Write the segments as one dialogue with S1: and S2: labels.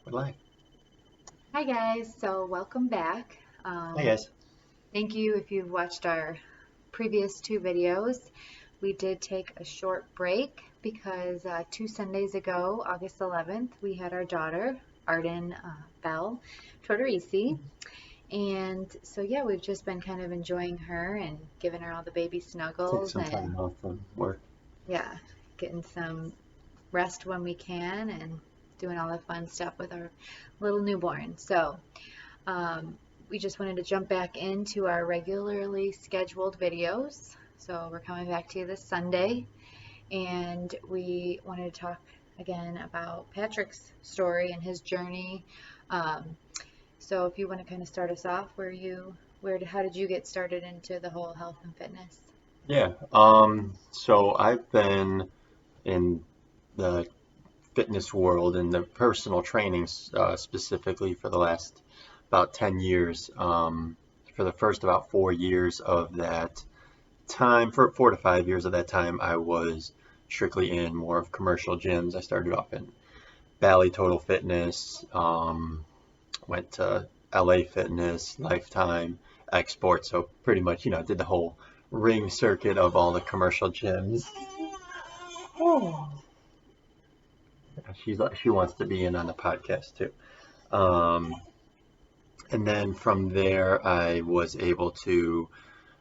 S1: We're live.
S2: Hi guys, so welcome back.
S1: Hey guys.
S2: Thank you if you've watched our previous two videos. We did take a short break because 2 Sundays ago, August 11th, we had our daughter, Arden Bell Tortorisi. And so yeah, we've just been kind of enjoying her and giving her all the baby
S1: Take
S2: snuggles
S1: some
S2: and
S1: time off from work.
S2: yeah, getting some rest when we can and doing all the fun stuff with our little newborn. So Um, we just wanted to jump back into our regularly scheduled videos. So we're coming back to you this Sunday, and we wanted to talk again about Patrick's story and his journey. Um, so if you want to kind of start us off, how did you get started into the whole health and fitness?
S1: Yeah. So I've been in the fitness world and the personal training specifically for the last about 10 years. For the first about 4 years of that time, for 4 to 5 years of that time, I was strictly in more of commercial gyms. I started off in Bally Total Fitness, went to LA Fitness, Lifetime, X Sports. So pretty much, did the whole ring circuit of all the commercial gyms. Oh. She wants to be in on the podcast too. Um, and then from there, I was able to.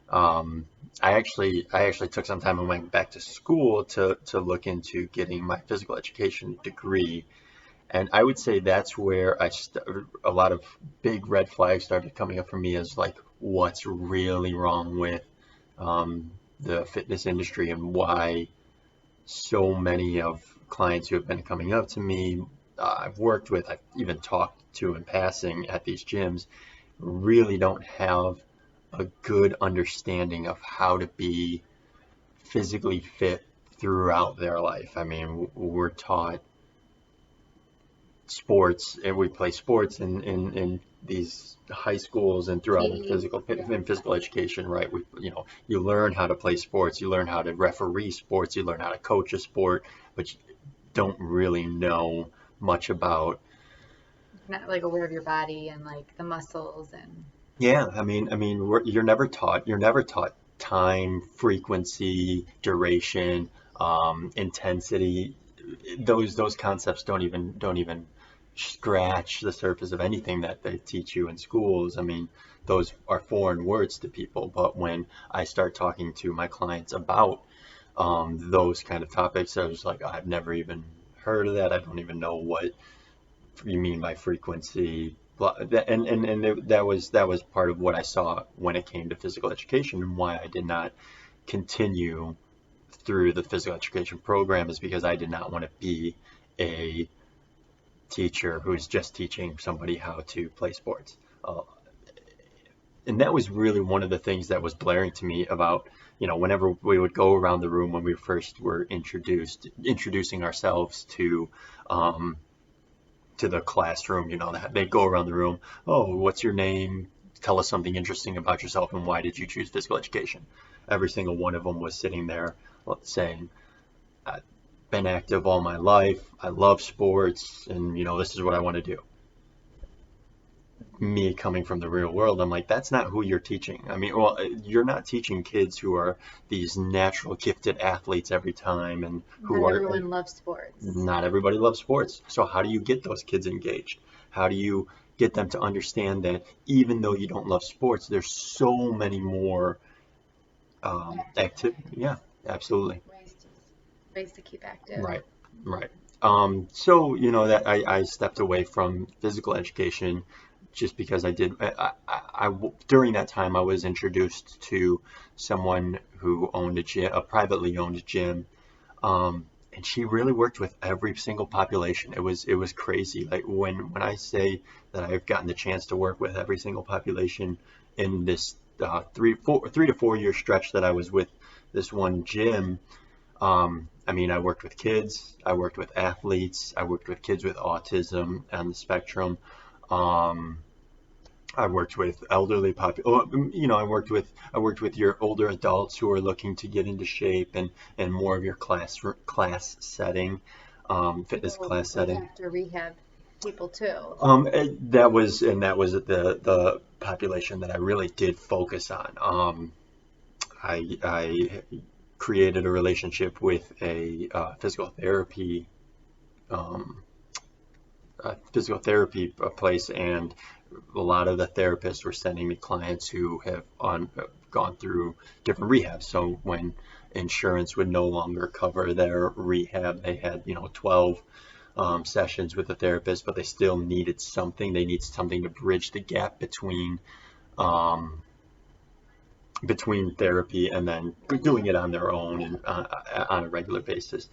S1: Um, I actually took some time and went back to school to look into getting my physical education degree. And I would say that's where a lot of big red flags started coming up for me as like what's really wrong with the fitness industry and why so many of clients who have been coming up to me, I've worked with, I've even talked to in passing at these gyms, really don't have a good understanding of how to be physically fit throughout their life. I mean, we're taught sports and we play sports in these high schools and throughout in physical education, right? You learn how to play sports, you learn how to referee sports, you learn how to coach a sport, but you don't really know much about.
S2: Not like aware of your body and like the muscles and
S1: Yeah, you're never taught time, frequency, duration, intensity. Those concepts don't even scratch the surface of anything that they teach you in schools. I mean, those are foreign words to people. But when I start talking to my clients about those kind of topics, I was like, I've never even heard of that. I don't even know what you mean by frequency. That was part of what I saw when it came to physical education and why I did not continue through the physical education program is because I did not want to be a teacher who's just teaching somebody how to play sports. And that was really one of the things that was blaring to me about, whenever we would go around the room when we first were introducing ourselves um, to the classroom, that they go around the room. Oh, what's your name? Tell us something interesting about yourself and why did you choose physical education? Every single one of them was sitting there saying, I've been active all my life. I love sports and, this is what I want to do. Me coming from the real world, I'm like, that's not who you're teaching. I mean, well, you're not teaching kids who are these natural gifted athletes every time and who
S2: not
S1: are
S2: everyone loves sports.
S1: not everybody loves sports. So how do you get those kids engaged? How do you get them to understand that even though you don't love sports, there's so many more
S2: Active
S1: active. Yeah, absolutely.
S2: ways to keep active.
S1: Right, right. So that I stepped away from physical education just because during that time I was introduced to someone who owned a privately owned gym. And she really worked with every single population. It was crazy. Like when I say that I've gotten the chance to work with every single population in this 3 to 4 year stretch that I was with this one gym. I mean, I worked with kids, I worked with athletes, I worked with kids with autism on the spectrum. Um, I worked with elderly I worked with your older adults who are looking to get into shape and more of your class setting, fitness
S2: Well,
S1: class
S2: like
S1: setting.
S2: after rehab. people too.
S1: That was the population that I really did focus on. I created a relationship with a um, physical therapy place, and a lot of the therapists were sending me clients who have gone through different rehabs. So when insurance would no longer cover their rehab, they had 12 sessions with a therapist, but they still needed something. They need something to bridge the gap um, between therapy and then doing it on their own and on a regular basis.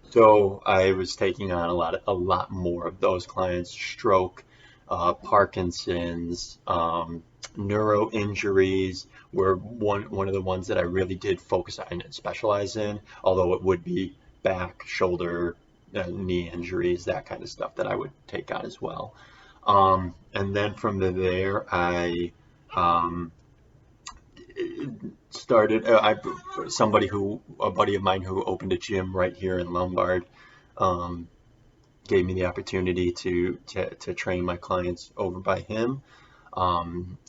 S1: So I was taking on a lot more of those clients: stroke, Parkinson's, neuro injuries were one of the ones that I really did focus on and specialize in. Although it would be back, shoulder, knee injuries, that kind of stuff that I would take on as well. And then from there, I um, started. A buddy of mine who opened a gym right here in Lombard, um, gave me the opportunity to train my clients over by him.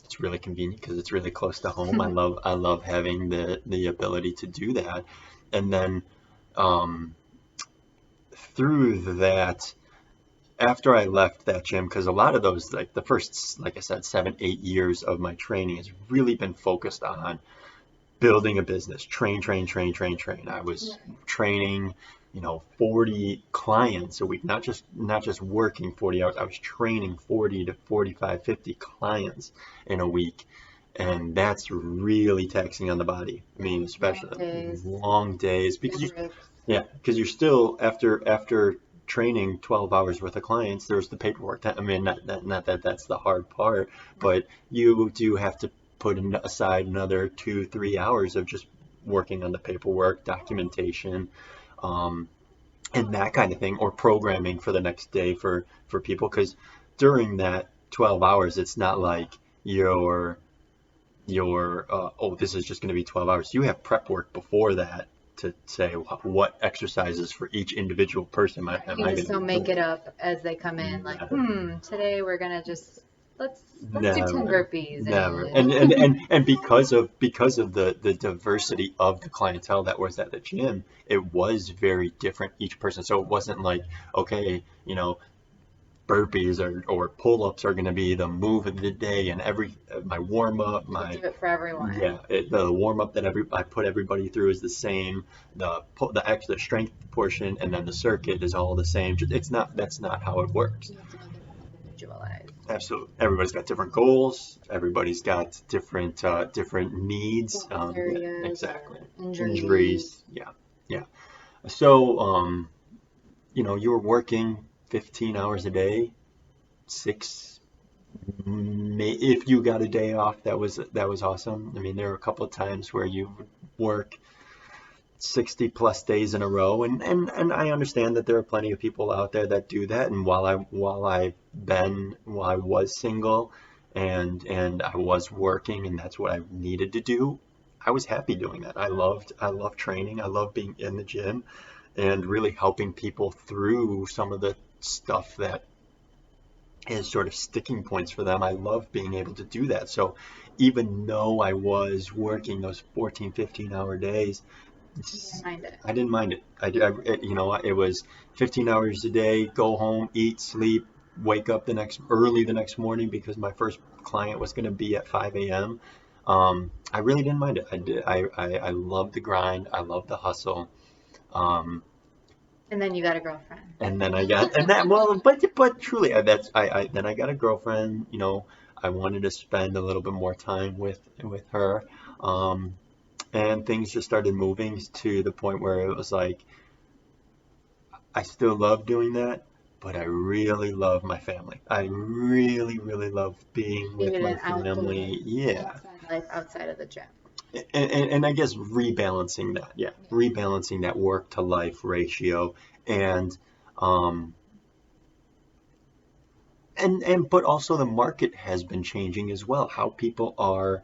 S1: It's really convenient because it's really close to home. I love having the ability to do that. And then um, through that, after I left that gym, because a lot of those, like the first, like I said, 7, 8 years of my training has really been focused on building a business. Train, train, train, train, train. I was training, 40 clients a week, not just working 40 hours. I was training 40 to 45, 50 clients in a week. And that's really taxing on the body. I mean, especially long days, because you're still after training 12 hours worth of clients, there's the paperwork. I mean, not that that's the hard part, but you do have to put aside another 2, 3 hours of just working on the paperwork, documentation, um, and that kind of thing, or programming for the next day for people. Because during that 12 hours, it's not like oh, this is just going to be 12 hours. You have prep work before that to say what exercises for each individual person am
S2: You
S1: I
S2: can
S1: going
S2: still
S1: to
S2: make
S1: do.
S2: it up as they come in, like, today we're gonna just let's do 10
S1: Never,
S2: burpees
S1: never.
S2: and
S1: And because of the diversity of the clientele that was at the gym, it was very different each person. So it wasn't like, okay, burpees or pull-ups are going to be the move of the day, and my warm up,
S2: we'll do it for everyone.
S1: the warm up that I put everybody through is the same. The extra strength portion and then the circuit is all the same. That's not how it works.
S2: You have to make it individualized.
S1: Absolutely. Everybody's got different goals. Everybody's got different needs.
S2: Focus areas,
S1: Exactly.
S2: injuries.
S1: Yeah. Yeah. So, you were working 15 hours a day, six, if you got a day off, that was awesome. I mean, there were a couple of times where you would work 60 plus days in a row, and I understand that there are plenty of people out there that do that. And while I was single and I was working and that's what I needed to do, I was happy doing that. I loved training. I love being in the gym and really helping people through some of the stuff that is sort of sticking points for them. I love being able to do that. So even though I was working those 14, 15-hour days,
S2: Mind it.
S1: I didn't mind it. It was 15 hours a day, go home, eat, sleep, wake up early the next morning because my first client was going to be at 5 a.m. I really didn't mind it. I did. I love the grind. I love the hustle. Um,
S2: And then you got a girlfriend.
S1: and then I got, and that, well, but truly, then I got a girlfriend. I wanted to spend a little bit more time with her. Um, and things just started moving to the point where it was like, I still love doing that, but I really love my family. I really, really love being with
S2: Needed
S1: my
S2: an outdoor
S1: family. Yeah.
S2: outside life outside of the gym.
S1: And I guess rebalancing that, yeah, rebalancing that work to life ratio, and um, but also the market has been changing as well. How people are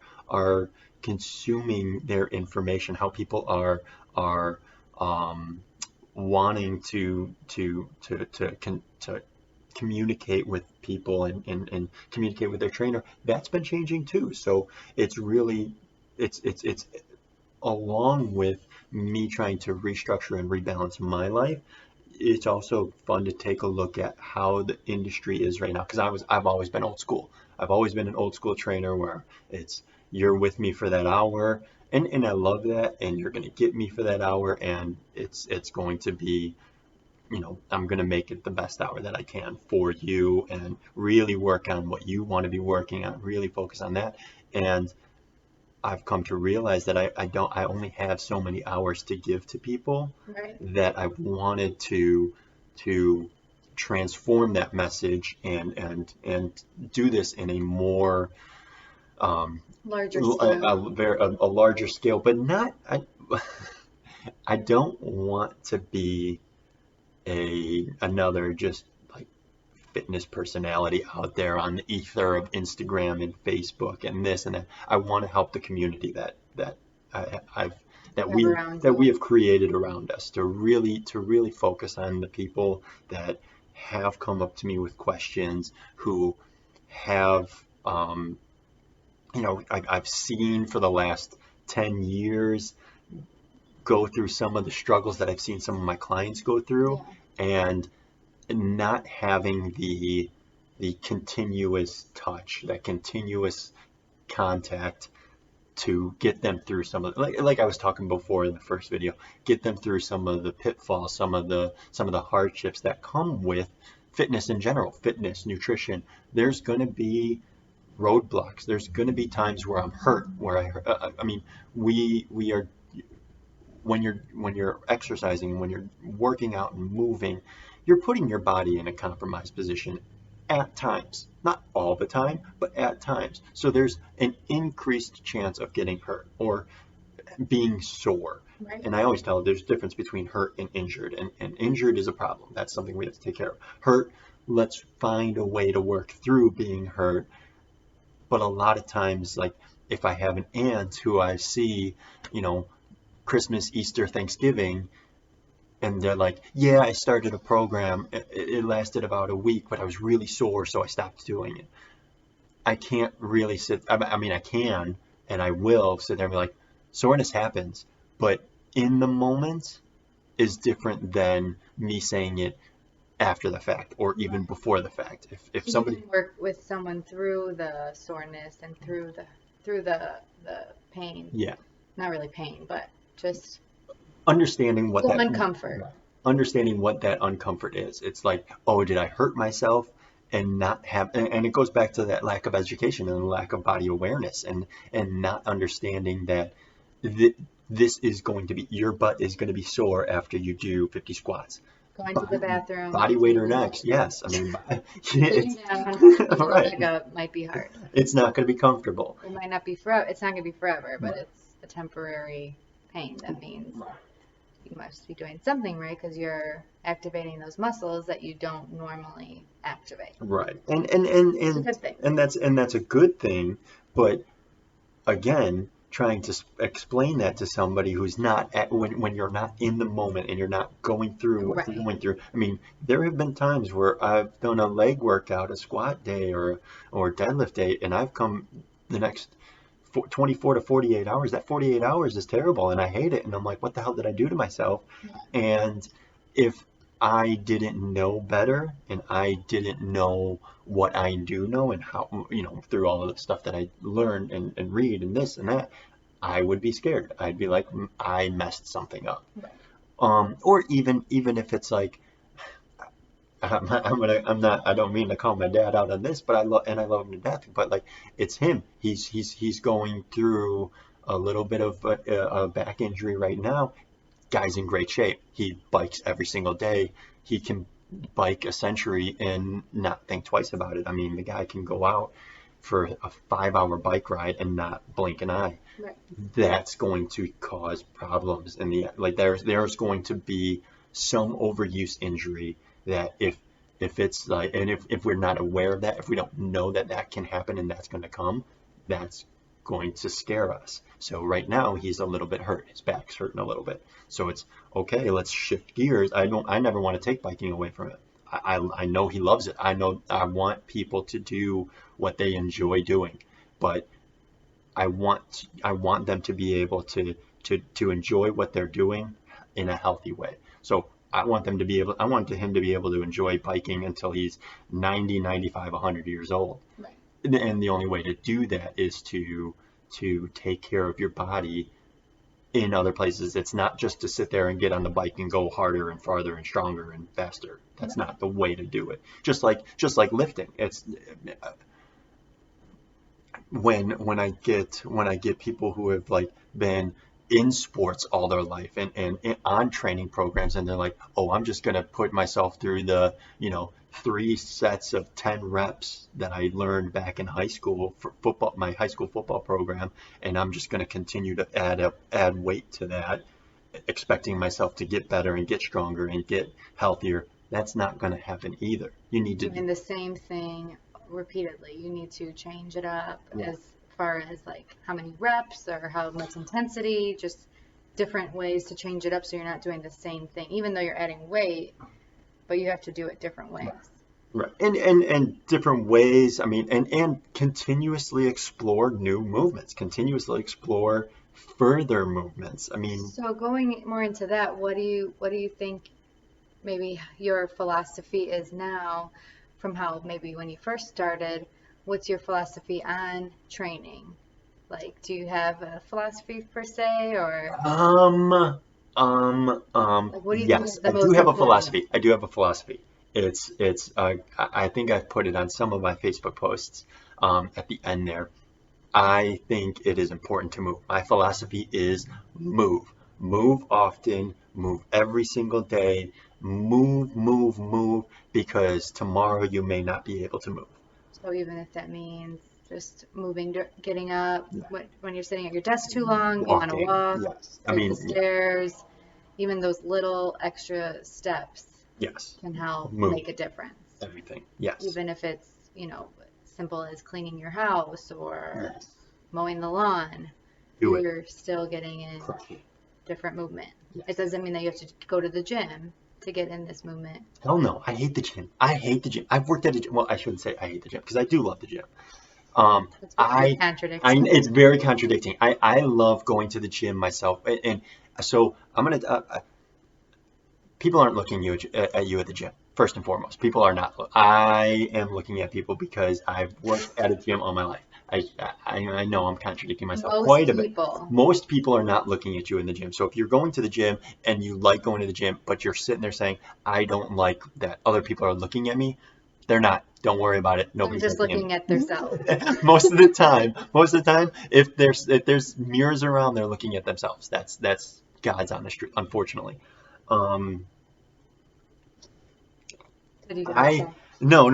S1: consuming their information, how people are um, wanting to communicate with people and communicate with their trainer, that's been changing too. So it's really, it's along with me trying to restructure and rebalance my life, it's also fun to take a look at how the industry is right now. Because I've always been old school. I've always been an old school trainer where it's you're with me for that hour, and I love that, and you're going to get me for that hour, and it's going to be, I'm going to make it the best hour that I can for you, and really work on what you want to be working on, really focus on that. And I've come to realize that I only have so many hours to give to people,
S2: Right.
S1: that I wanted to transform that message and do this in a more
S2: Larger
S1: a
S2: scale.
S1: larger scale, but not I don't want to be another just like fitness personality out there on the ether of Instagram and Facebook and this and that. I want to help the community that I've that
S2: You have around
S1: we
S2: you.
S1: have created around us, to really focus on the people that have come up to me with questions, who have I've seen for the last 10 years go through some of the struggles that I've seen some of my clients go through,
S2: Yeah.
S1: and not having the continuous touch, that continuous contact to get them through some of, like I was talking before in the first video, get them through some of the pitfalls, some of the hardships that come with fitness in general, fitness, nutrition. There's going to be roadblocks. There's going to be times where I'm hurt, where I mean, we are, when you're exercising, when you're working out and moving, you're putting your body in a compromised position at times, not all the time, but at times. So there's an increased chance of getting hurt or being sore.
S2: Right.
S1: And I always tell there's a difference between hurt and injured, and injured is a problem. That's something we have to take care of. Hurt, let's find a way to work through being hurt. But a lot of times, like if I have an aunt who I see, Christmas, Easter, Thanksgiving, and they're like, yeah, I started a program. It lasted about a week, but I was really sore, so I stopped doing it. I can't really I mean, I can, and I will sit there and be like, soreness happens, but in the moment is different than me saying it after the fact or even before the fact. If
S2: You
S1: somebody,
S2: can work with someone through the soreness and through the pain.
S1: yeah,
S2: Not really pain, but just
S1: understanding what
S2: the
S1: that
S2: uncomfort.
S1: understanding what that uncomfort is. It's like, oh, did I hurt myself? And not have, and it goes back to that lack of education and lack of body awareness, and not understanding that this is going to be, your butt is going to be sore after you do 50 squats.
S2: Going to the bathroom.
S1: Body weight or next, yes. I mean,
S2: Sitting down,
S1: right.
S2: leg up might be hard.
S1: It's not going to be comfortable.
S2: It might not be forever. It's not going to be forever, but it's a temporary pain. That means you must be doing something right because you're activating those muscles that you don't normally activate.
S1: Right. And
S2: It's a good thing.
S1: and that's a good thing, but again, trying to explain that to somebody who's not when you're not in the moment and you're not going through what you're going through. I mean, there have been times where I've done a leg workout, a squat day or deadlift day, and I've come the next 24 to 48 hours. That 48 hours is terrible, and I hate it. And I'm like, what the hell did I do to myself? And if I didn't know better, and I didn't know what I do know, and how, through all of the stuff that I learned and read and this and that, I would be scared. I'd be like, I messed something up. Or even if it's like, I don't mean to call my dad out on this, but I love him to death. But like, it's him. He's going through a little bit of a back injury right now. Guy's in great shape. He bikes every single day. He can bike a century and not think twice about it. I mean, the guy can go out for a 5-hour bike ride and not blink an eye.
S2: Right.
S1: That's going to cause problems in the, like, there's going to be some overuse injury that if it's like, and if we're not aware of that, if we don't know that can happen and that's going to come, that's going to scare us. So right now he's a little bit hurt. His back's hurting a little bit. So it's okay. Let's shift gears. I never want to take biking away from him. I know he loves it. I want people to do what they enjoy doing, but I want them to be able to enjoy what they're doing in a healthy way. So I want him to be able to enjoy biking until he's 90, 95, 100 years old.
S2: Right.
S1: And the only way to do that is to take care of your body in other places. It's not just to sit there and get on the bike and go harder and farther and stronger and faster. That's not the way to do it. Just like lifting. It's when I get people who have like been in sports all their life and on training programs, and they're like, oh, I'm just gonna put myself through the 3 sets of 10 reps that I learned back in high school for football, my high school football program, and I'm just gonna continue to add weight to that, expecting myself to get better and get stronger and get healthier. That's not gonna happen either. You need to
S2: Doing the same thing repeatedly. You need to change it up
S1: Yeah.
S2: as far as like how many reps or how much intensity, just different ways to change it up so you're not doing the same thing, even though you're adding weight, but you have to do it different ways.
S1: Right. And different ways. I mean, and continuously explore new movements, continuously explore further movements. I mean,
S2: So going more into that, what do you think maybe your philosophy is now from how maybe when you first started? What's your philosophy on training? Like, do you have a philosophy per se, or like what do you think
S1: yes,
S2: is the
S1: I do
S2: most
S1: have a
S2: important?
S1: philosophy. I do have a philosophy. I think I've put it on some of my Facebook posts, at the end there. I think it is important to move. My philosophy is move. Move often, move every single day, move, because tomorrow you may not be able to move.
S2: So even if that means just moving, getting up,
S1: Yeah.
S2: when you're sitting at your desk too long, you want to
S1: Walking,
S2: walk,
S1: yes. I
S2: take
S1: mean,
S2: the stairs, even those little extra steps
S1: yes,
S2: can help
S1: Move.
S2: make a difference.
S1: everything. Yes,
S2: Even if it's, simple as cleaning your house or
S1: yes.
S2: mowing the lawn,
S1: Do it.
S2: you're still getting in
S1: Crush it.
S2: different movement.
S1: Yes.
S2: It doesn't mean that you have to go to the gym to get in this movement.
S1: Hell no, I hate the gym. I hate the gym. I've worked at a gym. Well, I shouldn't say I hate the gym because I do love the gym.
S2: That's very
S1: I
S2: contradicting.
S1: it's very contradicting. I love going to the gym myself, and so I'm gonna. People aren't looking at you at the gym. First and foremost, people are not. I am looking at people because I've worked at a gym all my life. I know I'm contradicting myself quite a bit.
S2: People.
S1: Most people are not looking at you in the gym. So if you're going to the gym and you like going to the gym, but you're sitting there saying, I don't like that other people are looking at me, they're not. Don't worry about it.
S2: They're
S1: Nobody's
S2: just looking at themselves.
S1: most of the time, if there's mirrors around, they're looking at themselves. That's God's honest truth, unfortunately.
S2: Did you
S1: I no.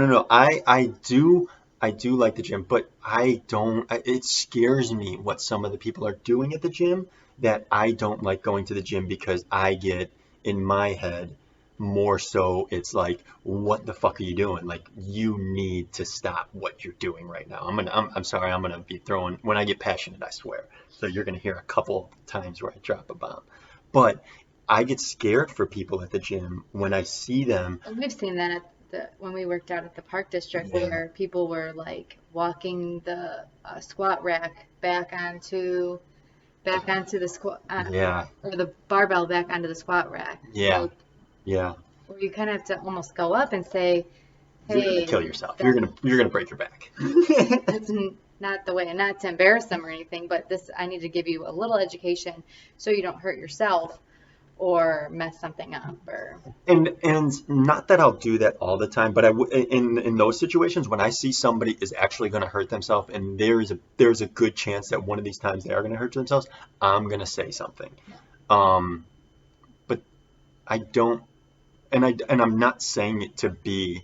S1: I do like the gym, but I don't. It scares me what some of the people are doing at the gym, that I don't like going to the gym because I get in my head more so it's like, what the fuck are you doing? Like, you need to stop what you're doing right now. I'm sorry, I'm gonna be throwing, when I get passionate, I swear. So you're gonna hear a couple times where I drop a bomb. But I get scared for people at the gym when I see them.
S2: And we've seen that when we worked out at the Park District,
S1: Yeah.
S2: where people were like walking the squat rack back onto the squat
S1: Yeah,
S2: or the barbell back onto the squat rack.
S1: yeah,
S2: Like,
S1: yeah.
S2: where you kind of have to almost go up and say,
S1: You're
S2: "Hey,
S1: gonna kill yourself.
S2: that-
S1: You're gonna break your back.
S2: that's not the way," and not to embarrass them or anything, but I need to give you a little education so you don't hurt yourself or mess something up. Or
S1: And not that I'll do that all the time, but in those situations when I see somebody is actually going to hurt themselves, and there's a good chance that one of these times they are going to hurt themselves, I'm going to say something. But I don't, and I'm not saying it to be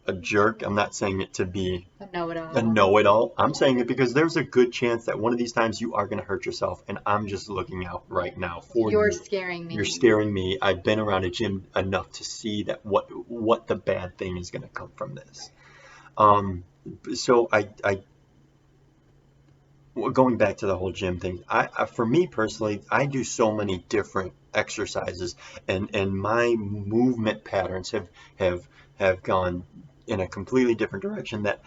S1: a jerk. I'm not saying it to be
S2: a know-it-all.
S1: a know-it-all. I'm saying it because there's a good chance that one of these times you are going to hurt yourself, and I'm just looking out right now for
S2: You're
S1: you.
S2: scaring me.
S1: You're scaring me. I've been around a gym enough to see that what the bad thing is going to come from this. So going back to the whole gym thing, for me personally, I do so many different exercises, and my movement patterns have gone in a completely different direction, that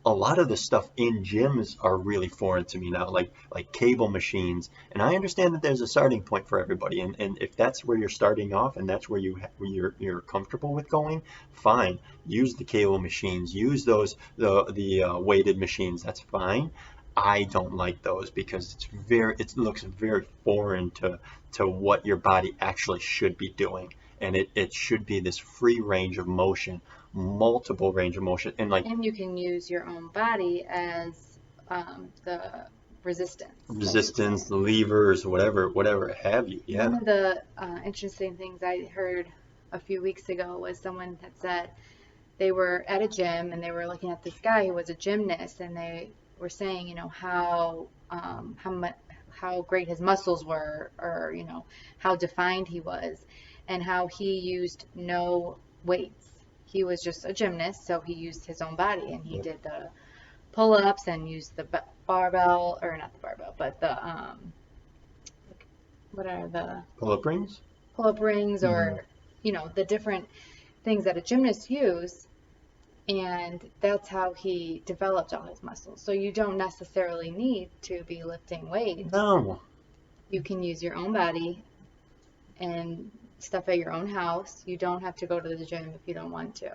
S1: a lot of the stuff in gyms are really foreign to me now, like cable machines. And I understand that there's a starting point for everybody, and if that's where you're starting off and that's where you're comfortable with going, fine. Use the cable machines, use those the weighted machines. That's fine. I don't like those because it looks very foreign to what your body actually should be doing. And it should be this free range of motion, multiple range of motion. And like
S2: And you can use your own body as the resistance.
S1: resistance, the levers, whatever have you. Yeah.
S2: One of the interesting things I heard a few weeks ago was someone that said they were at a gym and they were looking at this guy who was a gymnast, and they were saying, how great his muscles were, or how defined he was, and how he used no weights. He was just a gymnast, so he used his own body, and he did the pull-ups and used the barbell, or not the barbell, but the what are the
S1: Pull-up rings?
S2: pull-up rings, or the different things that a gymnast use, and that's how he developed all his muscles. So you don't necessarily need to be lifting weights.
S1: No.
S2: You can use your own body and stuff at your own house. You don't have to go to the gym if you don't want to.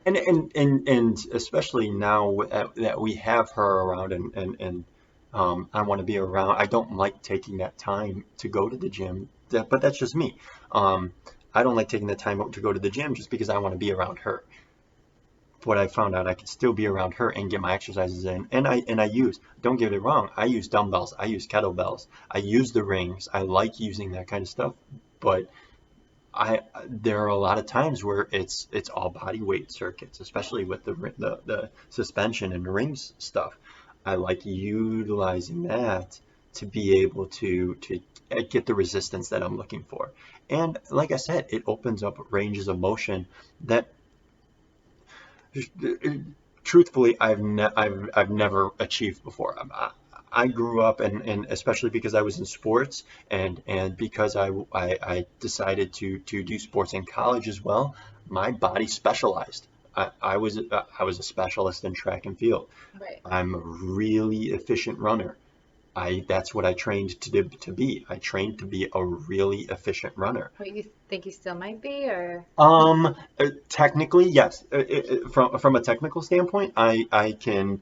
S1: And especially now that we have her around, and I want to be around. I don't like taking that time to go to the gym, but that's just me. I don't like taking the time to go to the gym just because I want to be around her. What I found out, I could still be around her and get my exercises in. And I don't get it wrong, I use dumbbells, I use kettlebells, I use the rings. I like using that kind of stuff, but there are a lot of times where it's all body weight circuits, especially with the suspension and rings stuff. I like utilizing that to be able to get the resistance that I'm looking for. And like I said, it opens up ranges of motion that truthfully I've never achieved before. I grew up, and especially because I was in sports, and because I decided to do sports in college as well, my body specialized. I was a specialist in track and field.
S2: Right.
S1: I'm a really efficient runner. That's what I trained to be. I trained to be a really efficient runner.
S2: What, you think you still might be, or?
S1: Technically, yes. From a technical standpoint, I'm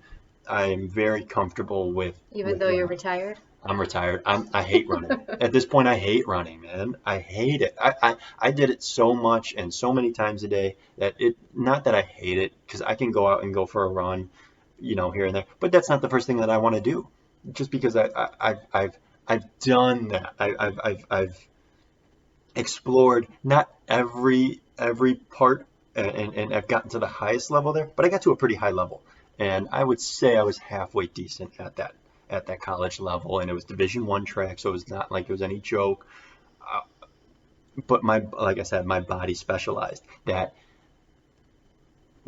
S1: very comfortable with.
S2: Even though you're retired?
S1: I'm retired. I hate running. At this point, I hate running, man. I hate it. I did it so much and so many times a day that not that I hate it, because I can go out and go for a run, here and there. But that's not the first thing that I want to do. Just because I've done that. I've explored not every part, and I've gotten to the highest level there, but I got to a pretty high level, and I would say I was halfway decent at that college level, and it was Division I track, so it was not like it was any joke. But like I said, my body specialized. That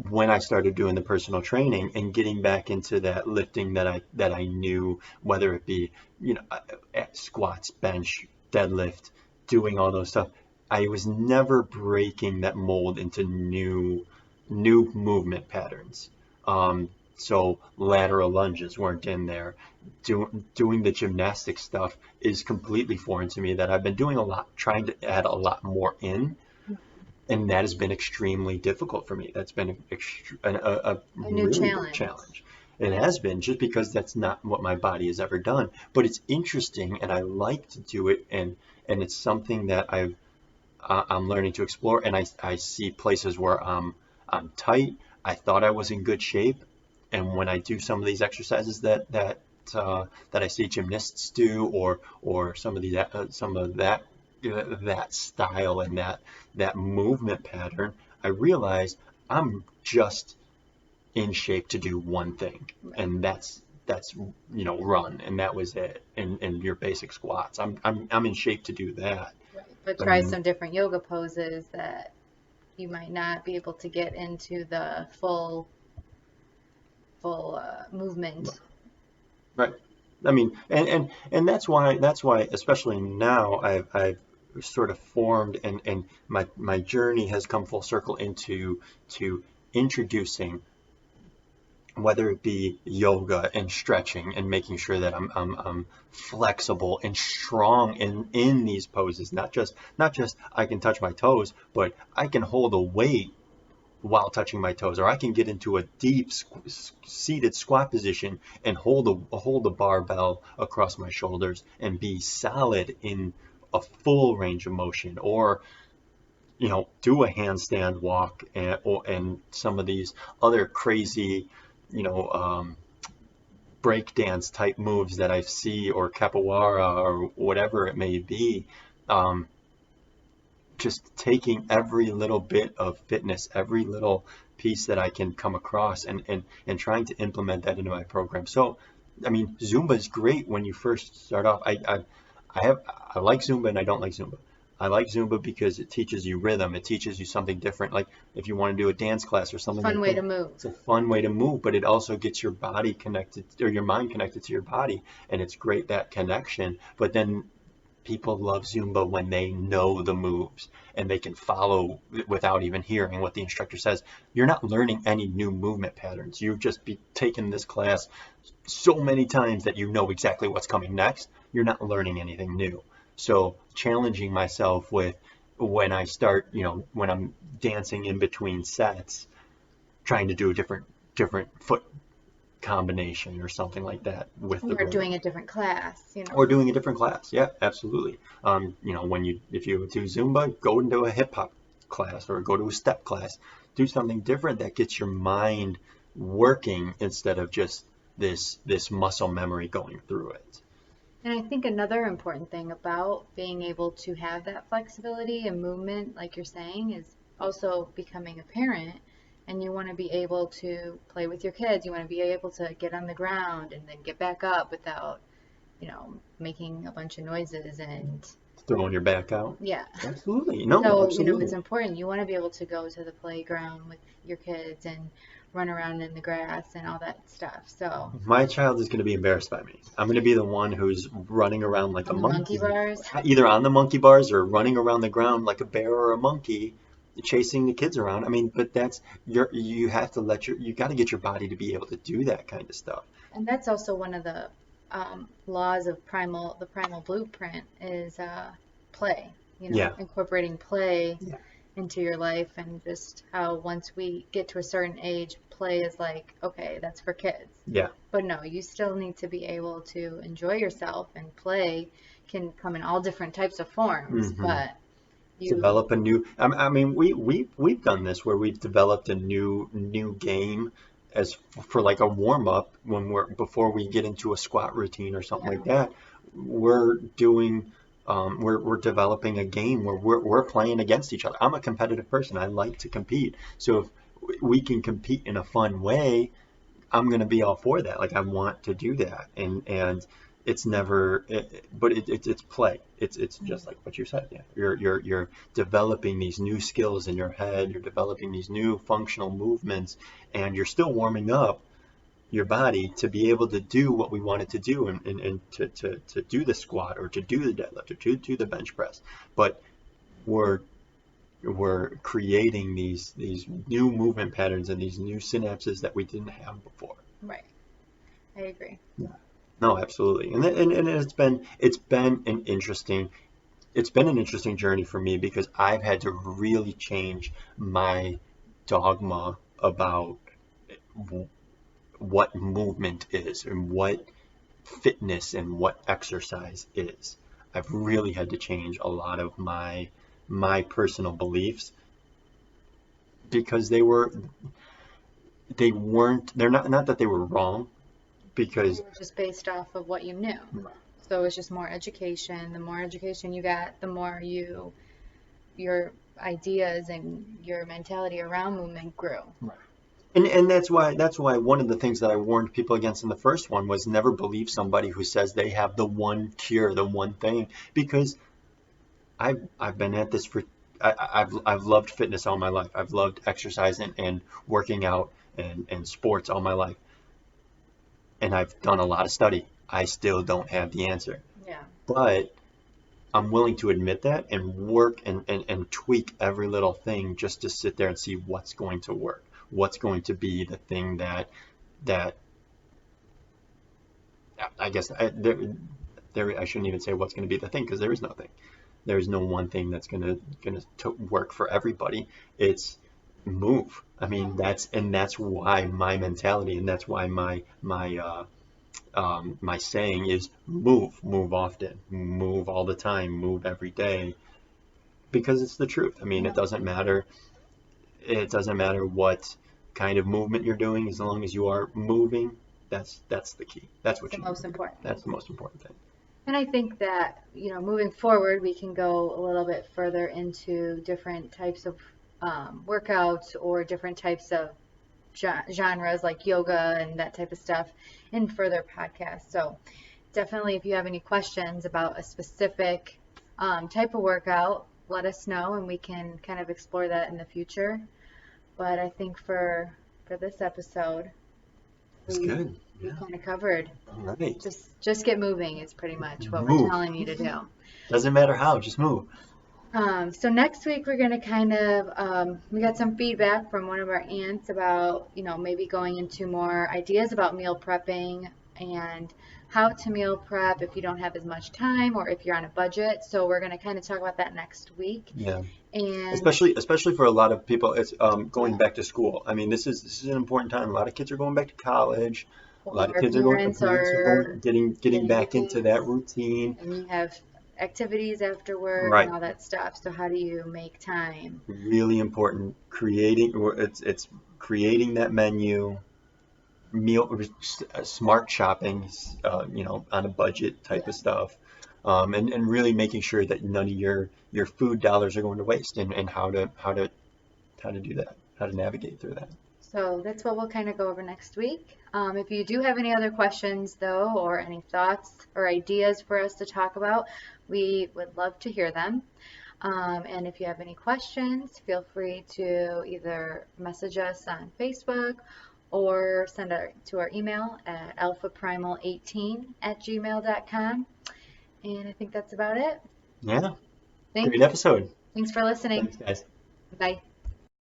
S1: when I started doing the personal training and getting back into that lifting that I knew, whether it be squats, bench, deadlift, doing all those stuff, I was never breaking that mold into new movement patterns. So lateral lunges weren't in there. Doing the gymnastic stuff is completely foreign to me, that I've been doing a lot, trying to add a lot more in. And that has been extremely difficult for me. That's been a
S2: new
S1: really
S2: challenge.
S1: Big challenge. It has been, just because that's not what my body has ever done. But it's interesting, and I like to do it, and it's something that I'm learning to explore. And I see places where I'm tight. I thought I was in good shape, and when I do some of these exercises that I see gymnasts do, or some of that style and that movement pattern, I realize I'm just in shape to do one thing, and that's run, and that was it, and your basic squats. I'm in shape to do that.
S2: Right. But try some different yoga poses that you might not be able to get into the full movement.
S1: Right. I mean, and that's why, especially now, I've sort of formed, and my journey has come full circle into to introducing, whether it be yoga and stretching and making sure that I'm flexible and strong in these poses, not just I can touch my toes, but I can hold a weight while touching my toes, or I can get into a deep seated squat position and hold a barbell across my shoulders and be solid in a full range of motion, or do a handstand walk, and some of these other crazy, break dance type moves that I see, or capoeira, or whatever it may be. Just taking every little bit of fitness, every little piece that I can come across, and trying to implement that into my program. So, I mean, Zumba is great when you first start off. I like Zumba and I don't like Zumba. I like Zumba because it teaches you rhythm. It teaches you something different. Like if you want to do a dance class or something
S2: Fun
S1: like
S2: way
S1: that,
S2: to move.
S1: it's a fun way to move, but it also gets your body connected, or your mind connected to your body, and it's great, that connection. But then people love Zumba when they know the moves and they can follow without even hearing what the instructor says. You're not learning any new movement patterns. You've just be taken this class so many times that you know exactly what's coming next. You're not learning anything new. So challenging myself with, when I start, when I'm dancing in between sets, trying to do a different foot combination or something like that with the
S2: Or
S1: rhythm.
S2: doing a different class,
S1: Or doing a different class. Yeah, absolutely. If you do Zumba, go into a hip hop class or go to a step class. Do something different that gets your mind working instead of just this muscle memory going through it.
S2: And I think another important thing about being able to have that flexibility and movement, like you're saying, is also becoming a parent. And you want to be able to play with your kids. You want to be able to get on the ground and then get back up without, making a bunch of noises and
S1: Throwing your back out.
S2: yeah.
S1: Absolutely. No,
S2: So,
S1: absolutely.
S2: it's important. You want to be able to go to the playground with your kids and run around in the grass and all that stuff. So,
S1: My child is going to be embarrassed by me. I'm going to be the one who's running around like a
S2: on the monkey
S1: monkey,
S2: bars.
S1: either on the monkey bars or running around the ground like a bear or a monkey, chasing the kids around. I mean, but you have to you got to get your body to be able to do that kind of stuff.
S2: And that's also one of the laws of the primal blueprint is play,
S1: Yeah.
S2: incorporating play
S1: Yeah.
S2: into your life, and just how once we get to a certain age, play is like, okay, that's for kids.
S1: Yeah.
S2: But no, you still need to be able to enjoy yourself, and play can come in all different types of forms,
S1: Mhm.
S2: but you,
S1: Develop a new. I mean, we've done this where we've developed a new game as for like a warm up before we get into a squat routine or something like that. We're doing. We're developing a game where we're playing against each other. I'm a competitive person. I like to compete. So if we can compete in a fun way, I'm going to be all for that. Like I want to do that, and it's never, but it's play. It's just like what you said. Yeah, you're developing these new skills in your head. You're developing these new functional movements, and you're still warming up your body to be able to do what we want it to do, and to do the squat, or to do the deadlift, or to do the bench press. But we're creating these new movement patterns and these new synapses that we didn't have before.
S2: right. I agree.
S1: Yeah. No, absolutely. And it's been an interesting journey for me, because I've had to really change my dogma about what movement is and what fitness and what exercise is. I've really had to change a lot of my personal beliefs, because they're not that they were wrong, because
S2: Just based off of what you knew. So it's just more education. The more education you got, the more your ideas and your mentality around movement grew.
S1: and that's why one of the things that I warned people against in the first one was never believe somebody who says they have the one cure, the one thing, because I've been at this for I've loved fitness all my life. I've loved exercise and working out and sports all my life. And I've done a lot of study. I still don't have the answer.
S2: Yeah.
S1: But I'm willing to admit that and work and tweak every little thing just to sit there and see what's going to work, what's going to be the thing that I guess I shouldn't even say what's going to be the thing, because there is nothing. There is no one thing that's going to work for everybody. It's move. I mean, that's why my mentality, and that's why my saying is move often, move all the time, move every day, because it's the truth. I mean,
S2: Yeah.
S1: It doesn't matter what kind of movement you're doing, as long as you are moving. That's the key. That's what
S2: The
S1: you
S2: most important.
S1: That's the most important thing.
S2: And I think that, moving forward, we can go a little bit further into different types of workouts or different types of genres like yoga and that type of stuff in further podcasts. So definitely, if you have any questions about a specific type of workout, let us know and we can kind of explore that in the future. But I think for this episode,
S1: It's
S2: we
S1: good.
S2: we
S1: Yeah.
S2: kind of covered.
S1: All right.
S2: Just get moving is pretty much what we're
S1: Move.
S2: telling you to do.
S1: Doesn't matter how, just move.
S2: So next week we're going to kind of, we got some feedback from one of our aunts about, maybe going into more ideas about meal prepping and how to meal prep if you don't have as much time or if you're on a budget. So we're going to kind of talk about that next week.
S1: Yeah.
S2: And
S1: Especially for a lot of people, it's going back to school. I mean, this is an important time. A lot of kids are going back to college. A lot of
S2: or
S1: kids are
S2: parents are
S1: going, getting back into that routine.
S2: and you have activities after work
S1: Right.
S2: and all that stuff. So how do you make time?
S1: Really important. It's creating that menu, smart shopping, on a budget type of stuff, and really making sure that none of your food dollars are going to waste, and how to do that, how to navigate through that.
S2: So that's what we'll kind of go over next week. If you do have any other questions, though, or any thoughts or ideas for us to talk about, we would love to hear them. And if you have any questions, feel free to either message us on Facebook or send it to our email at alphaprimal18@gmail.com. And I think that's about it.
S1: Yeah,
S2: Thanks.
S1: great episode.
S2: Thanks for listening.
S1: Thanks, guys.
S2: Bye.